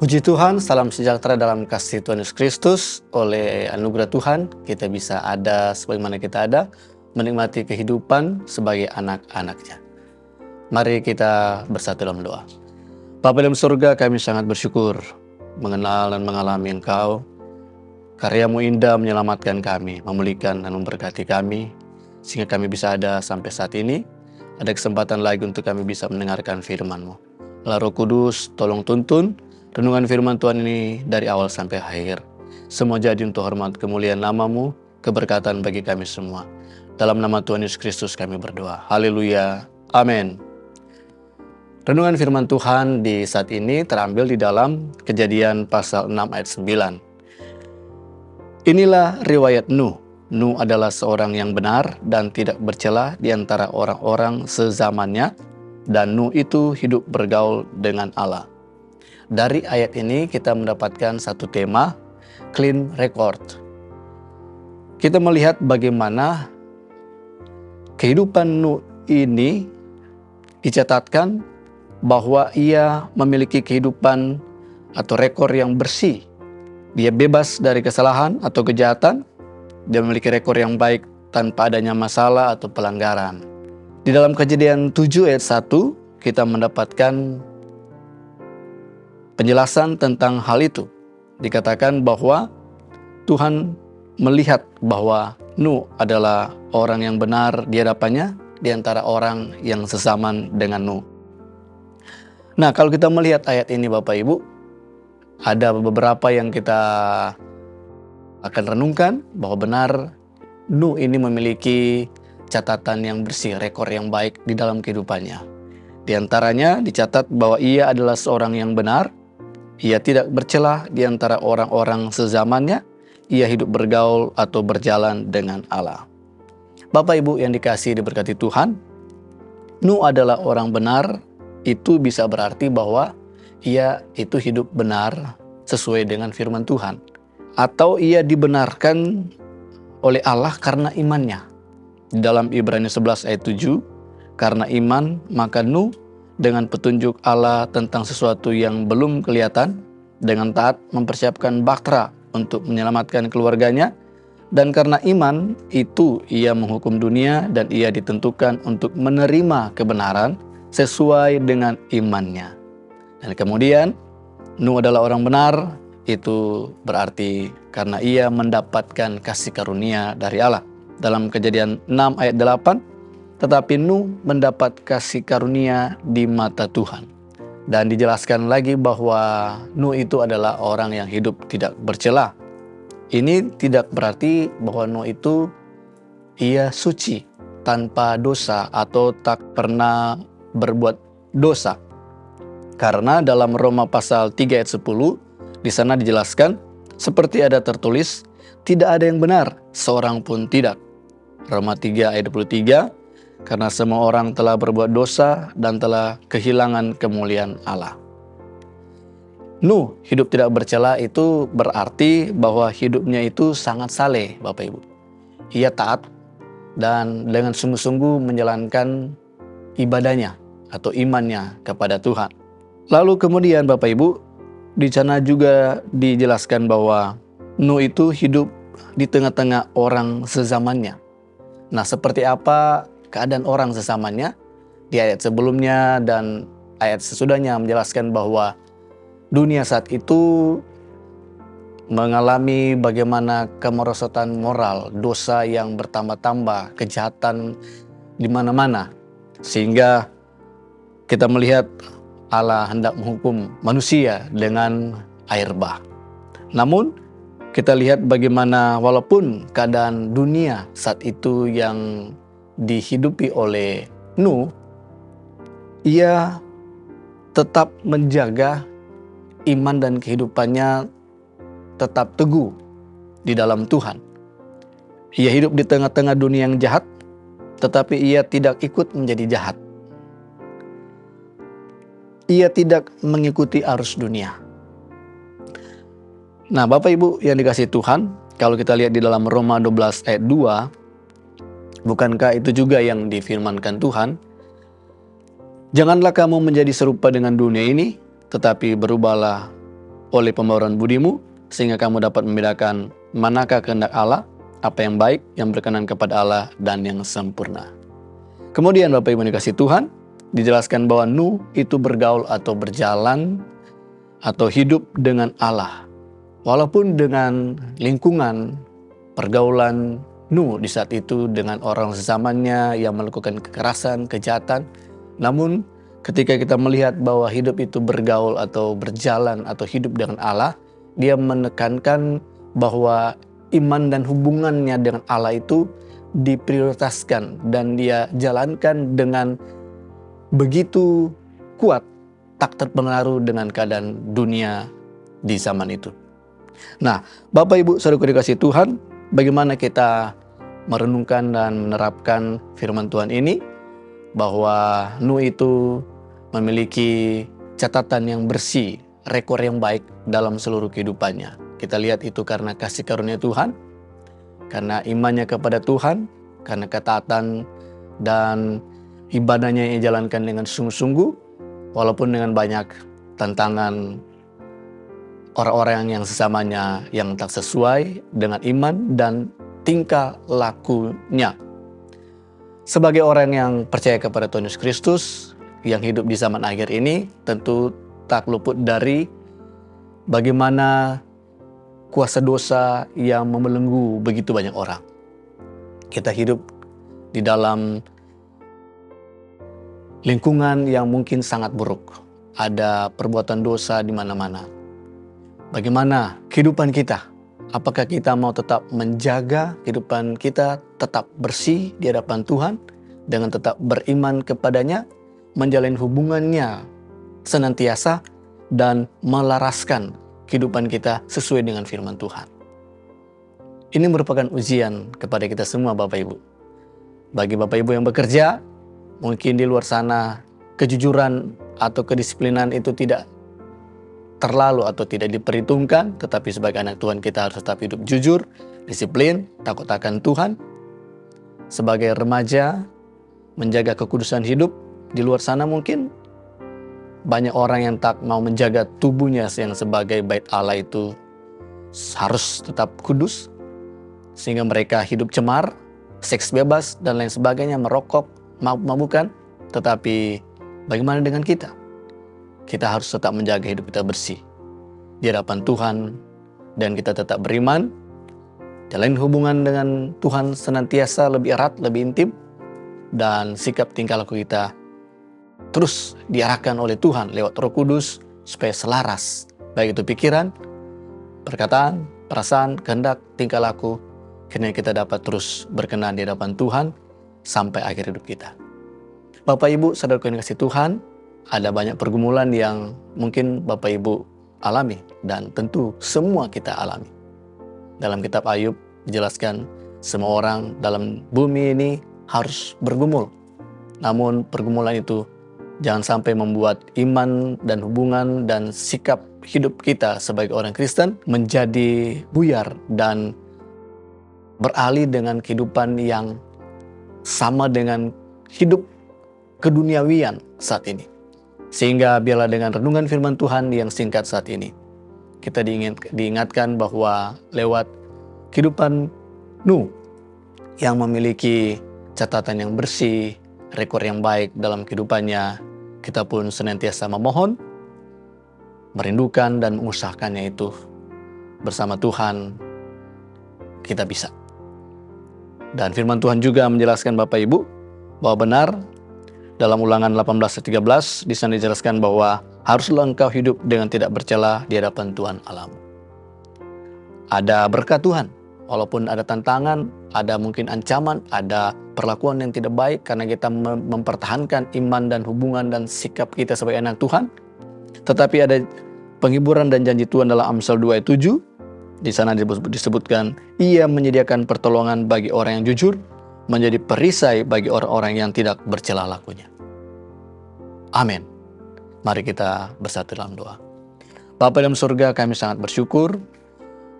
Puji Tuhan, salam sejahtera dalam kasih Tuhan Yesus Kristus. Oleh anugerah Tuhan, kita bisa ada sebagaimana kita ada, menikmati kehidupan sebagai anak-anak-Nya. Mari kita bersatu dalam doa. Bapa dalam surga, kami sangat bersyukur mengenal dan mengalami Engkau. Karya-Mu indah menyelamatkan kami, memulihkan dan memberkati kami, sehingga kami bisa ada sampai saat ini. Ada kesempatan lagi untuk kami bisa mendengarkan firman-Mu. Roh Kudus, tolong tuntun renungan firman Tuhan ini dari awal sampai akhir. Semua jadi untuk hormat kemuliaan nama-Mu, keberkatan bagi kami semua. Dalam nama Tuhan Yesus Kristus kami berdoa. Haleluya. Amin. Renungan firman Tuhan di saat ini terambil di dalam Kejadian pasal 6 ayat 9. Inilah riwayat Nuh. Nuh adalah seorang yang benar dan tidak bercela di antara orang-orang sezamannya, dan Nuh itu hidup bergaul dengan Allah. Dari ayat ini kita mendapatkan satu tema, clean record. Kita melihat bagaimana kehidupan Nuh ini dicatatkan bahwa ia memiliki kehidupan atau rekor yang bersih. Dia bebas dari kesalahan atau kejahatan. Dia memiliki rekor yang baik tanpa adanya masalah atau pelanggaran. Di dalam Kejadian 7 ayat 1 kita mendapatkan penjelasan tentang hal itu. Dikatakan bahwa Tuhan melihat bahwa Nuh adalah orang yang benar di hadapannya di antara orang yang sezaman dengan Nuh. Nah, kalau kita melihat ayat ini Bapak Ibu, ada beberapa yang kita akan renungkan bahwa benar Nuh ini memiliki catatan yang bersih, rekor yang baik di dalam kehidupannya. Di antaranya dicatat bahwa ia adalah seorang yang benar, ia tidak bercela di antara orang-orang sezamannya, ia hidup bergaul atau berjalan dengan Allah. Bapak Ibu yang dikasihi diberkati Tuhan, Nuh adalah orang benar, itu bisa berarti bahwa ia itu hidup benar sesuai dengan firman Tuhan. Atau ia dibenarkan oleh Allah karena imannya. Di dalam Ibrani 11 ayat 7, karena iman maka Nuh dengan petunjuk Allah tentang sesuatu yang belum kelihatan, dengan taat mempersiapkan bahtera untuk menyelamatkan keluarganya, dan karena iman itu ia menghukum dunia dan ia ditentukan untuk menerima kebenaran sesuai dengan imannya. Dan kemudian Nuh adalah orang benar, itu berarti karena ia mendapatkan kasih karunia dari Allah. Dalam Kejadian 6 ayat 8, tetapi Nuh mendapat kasih karunia di mata Tuhan. Dan dijelaskan lagi bahwa Nuh itu adalah orang yang hidup tidak bercela. Ini tidak berarti bahwa Nuh itu ia suci, tanpa dosa atau tak pernah berbuat dosa. Karena dalam Roma pasal 3 ayat 10, di sana dijelaskan, seperti ada tertulis, tidak ada yang benar, seorang pun tidak. Roma 3 ayat 23, karena semua orang telah berbuat dosa dan telah kehilangan kemuliaan Allah. Nuh hidup tidak bercela itu berarti bahwa hidupnya itu sangat saleh, Bapak Ibu. Ia taat dan dengan sungguh-sungguh menjalankan ibadahnya atau imannya kepada Tuhan. Lalu kemudian Bapak Ibu, di sana juga dijelaskan bahwa Nuh itu hidup di tengah-tengah orang sezamannya. Nah, seperti apa keadaan orang sezamannya? Di ayat sebelumnya dan ayat sesudahnya menjelaskan bahwa dunia saat itu mengalami bagaimana kemerosotan moral, dosa yang bertambah-tambah, kejahatan di mana-mana. Sehingga kita melihat Allah hendak menghukum manusia dengan air bah. Namun kita lihat bagaimana walaupun keadaan dunia saat itu yang dihidupi oleh Nuh, ia tetap menjaga iman dan kehidupannya tetap teguh di dalam Tuhan. Ia hidup di tengah-tengah dunia yang jahat, tetapi ia tidak ikut menjadi jahat. Ia tidak mengikuti arus dunia. Nah, Bapak Ibu yang dikasihi Tuhan, kalau kita lihat di dalam Roma 12 ayat 2, bukankah itu juga yang difirmankan Tuhan? Janganlah kamu menjadi serupa dengan dunia ini, tetapi berubahlah oleh pembaruan budimu, sehingga kamu dapat membedakan manakah kehendak Allah, apa yang baik, yang berkenan kepada Allah, dan yang sempurna. Kemudian Bapak Ibu dikasih Tuhan, dijelaskan bahwa Nuh itu bergaul atau berjalan atau hidup dengan Allah. Walaupun dengan lingkungan pergaulan Nuh di saat itu dengan orang sezamannya yang melakukan kekerasan, kejahatan, namun ketika kita melihat bahwa hidup itu bergaul atau berjalan atau hidup dengan Allah, dia menekankan bahwa iman dan hubungannya dengan Allah itu diprioritaskan dan dia jalankan dengan begitu kuat, tak terpengaruh dengan keadaan dunia di zaman itu. Nah, Bapak Ibu saudara dikasih Tuhan, bagaimana kita merenungkan dan menerapkan firman Tuhan ini, bahwa Nuh itu memiliki catatan yang bersih, rekor yang baik dalam seluruh kehidupannya. Kita lihat itu karena kasih karunia Tuhan, karena imannya kepada Tuhan, karena ketaatan dan ibadahnya yang dijalankan dengan sungguh-sungguh, walaupun dengan banyak tantangan orang-orang yang sesamanya yang tak sesuai dengan iman dan tingkah lakunya. Sebagai orang yang percaya kepada Tuhan Yesus Kristus, yang hidup di zaman akhir ini, tentu tak luput dari bagaimana kuasa dosa yang membelenggu begitu banyak orang. Kita hidup di dalam lingkungan yang mungkin sangat buruk. Ada perbuatan dosa di mana-mana. Bagaimana kehidupan kita? Apakah kita mau tetap menjaga kehidupan kita tetap bersih di hadapan Tuhan dengan tetap beriman kepadanya, menjalin hubungannya senantiasa dan melaraskan kehidupan kita sesuai dengan firman Tuhan. Ini merupakan ujian kepada kita semua Bapak Ibu. Bagi Bapak Ibu yang bekerja, mungkin di luar sana kejujuran atau kedisiplinan itu tidak terlalu atau tidak diperhitungkan, tetapi sebagai anak Tuhan kita harus tetap hidup jujur, disiplin, takut akan Tuhan. Sebagai remaja, menjaga kekudusan hidup. Di luar sana mungkin banyak orang yang tak mau menjaga tubuhnya yang sebagai bait Allah itu harus tetap kudus, sehingga mereka hidup cemar, seks bebas, dan lain sebagainya, merokok, mabuk-mabukan. Tetapi bagaimana dengan kita? Kita harus tetap menjaga hidup kita bersih di hadapan Tuhan, dan kita tetap beriman, jalin hubungan dengan Tuhan senantiasa lebih erat, lebih intim, dan sikap tingkah laku kita terus diarahkan oleh Tuhan lewat Roh Kudus supaya selaras, baik itu pikiran, perkataan, perasaan, kehendak, tingkah laku, karena kita dapat terus berkenan di hadapan Tuhan sampai akhir hidup kita. Bapak Ibu saudaraku yang kasih Tuhan, ada banyak pergumulan yang mungkin Bapak Ibu alami dan tentu semua kita alami. Dalam kitab Ayub dijelaskan semua orang dalam bumi ini harus bergumul. Namun pergumulan itu jangan sampai membuat iman dan hubungan dan sikap hidup kita sebagai orang Kristen menjadi buyar dan beralih dengan kehidupan yang sama dengan hidup keduniawian saat ini. Sehingga biarlah dengan renungan firman Tuhan yang singkat saat ini, kita diingatkan bahwa lewat kehidupan Nuh yang memiliki catatan yang bersih, rekor yang baik dalam kehidupannya, kita pun senantiasa memohon, merindukan dan mengusahakannya itu bersama Tuhan, kita bisa. Dan firman Tuhan juga menjelaskan Bapak Ibu bahwa benar dalam Ulangan 18:13 di sana dijelaskan bahwa haruslah engkau hidup dengan tidak bercela di hadapan Tuhan Allahmu. Ada berkat Tuhan, walaupun ada tantangan, ada mungkin ancaman, ada perlakuan yang tidak baik karena kita mempertahankan iman dan hubungan dan sikap kita sebagai anak Tuhan. Tetapi ada penghiburan dan janji Tuhan dalam Amsal 2 ayat 7. Di sana disebutkan, ia menyediakan pertolongan bagi orang yang jujur, menjadi perisai bagi orang-orang yang tidak bercela lakunya. Amin. Mari kita bersatu dalam doa. Bapa dalam surga, kami sangat bersyukur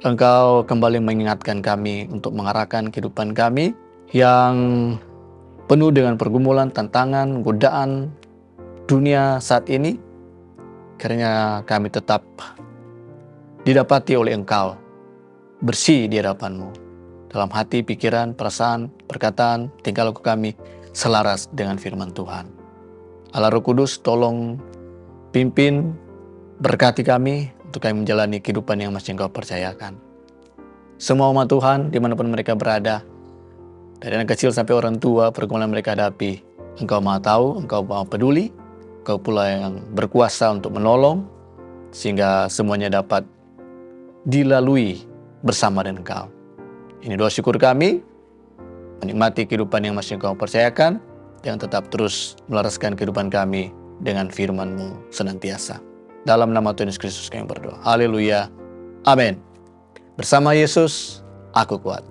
Engkau kembali mengingatkan kami untuk mengarahkan kehidupan kami yang penuh dengan pergumulan, tantangan, godaan dunia saat ini. Karena kami tetap didapati oleh Engkau, bersih di hadapan-Mu. Dalam hati, pikiran, perasaan, perkataan, tingkah laku kami selaras dengan firman Tuhan. Allah Roh Kudus, tolong pimpin, berkati kami untuk kami menjalani kehidupan yang masih Engkau percayakan. Semua umat Tuhan, dimanapun mereka berada, dari anak kecil sampai orang tua, pergumulan mereka hadapi, Engkau Maha tahu, Engkau Maha peduli, Engkau pula yang berkuasa untuk menolong, sehingga semuanya dapat dilalui bersama dengan Engkau. Ini doa syukur kami, menikmati kehidupan yang masih Engkau percayakan, yang tetap terus melaraskan kehidupan kami dengan firman-Mu senantiasa. Dalam nama Tuhan Yesus Kristus kami berdoa. Haleluya. Amin. Bersama Yesus, aku kuat.